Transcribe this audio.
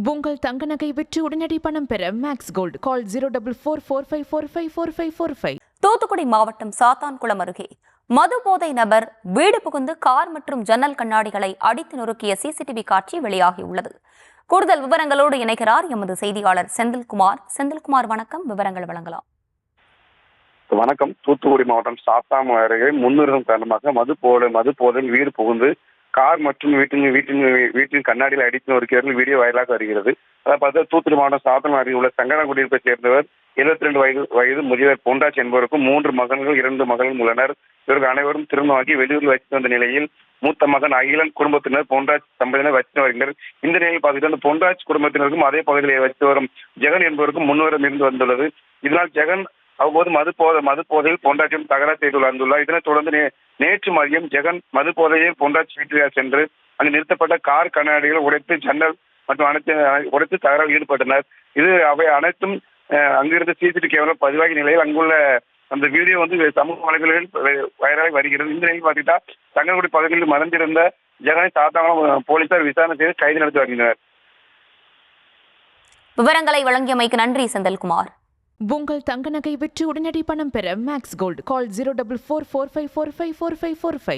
உங்கள் தங்க நகை விற்று உடனடி பணம் பெற மேக்ஸ் கோல்ட் கால் 04445454545. தூத்துக்குடி மாவட்டம் சாத்தான்குளம் அருகே மது போதை நபர் வீடு புகுந்து கார் மற்றும் ஜன்னல் கண்ணாடிகளை அடித்து நொறுக்கிய சிசிடிவி காட்சி வெளியாகியுள்ளது. கூடுதல் விவரங்களோடு இணைக்கிறார் எமது செய்தியாளர் செந்தில்குமார். செந்தில்குமார், வணக்கம். விவரங்கள் வழங்கலாம். வணக்கம். தூத்துக்குடி மாவட்டம் சாத்தான்குளம் அருகே முன்னுரிமை காரணமாக மது போதையில் வீடு புகுந்து கார் மற்றும் வீட்டின் கண்ணாடியில் அடித்து நொறுக்கியவர்கள் வீடியோ வைரலாக வருகிறது. அதை பார்த்து தூத்துக்குடி மாவட்டம் சாத்தான்குளம் அருகே உள்ள சங்கரங்குடியிருப்பை சேர்ந்தவர் 72 வயது முதியவர் பொண்டாட்சி என்பவருக்கும் 3 மகன்கள் 2 மகள்கள் உள்ளனர். இவர்கள் அனைவரும் திருமணமாகி வெளியூரில் வசித்து வந்த நிலையில் மூத்த மகன் அகிலன் குடும்பத்தினர் பொண்டாட்சி தம்பதியினர் வசித்து வருகின்றனர். இந்த நிலையில் பார்த்துட்டு அந்த பொண்டாட்சி குடும்பத்தினருக்கும் அதே பகுதியில் வசித்து வரும் ஜெகன் என்பவருக்கும் முன்வரம் இருந்து வந்துள்ளது. இதனால் ஜெகன் அவ்வப்போது மது போதையில் பொண்டாட்டியும் தகராறு செய்து வந்துள்ளார். இதனைத் தொடர்ந்து நேற்று மதியம் ஜெகன் மது போதையில் பொண்டாட்சி வீட்டில் சென்று அங்கு நிறுத்தப்பட்ட கார் கண்ணாடிகள் உடைத்து ஜன்னல் மற்றும் அனைத்து உடைத்து தகராறில் ஈடுபட்டனர். அவை அனைத்தும் அங்கிருந்து சிசிடிவி கேமரா பதிவாகிய நிலையில் அங்குள்ள அந்த வீடியோ சமூக வலைதளங்களில் வைரலாகி வருகிறது. இந்த நிலையில் பார்த்துட்டா தங்கக்குடி பகுதியில் மறைந்திருந்த ஜெகனை சாத்தான்குளம் போலீசார் விசாரணை செய்து கைது நடத்தி வருகின்றனர். விவரங்களை வழங்கியமைக்கு நன்றி செந்தில்குமார். உங்கள் தங்க நகை விற்று உடனடி பணம் பெற மேக்ஸ் கோல்ட் கால் 04445454545.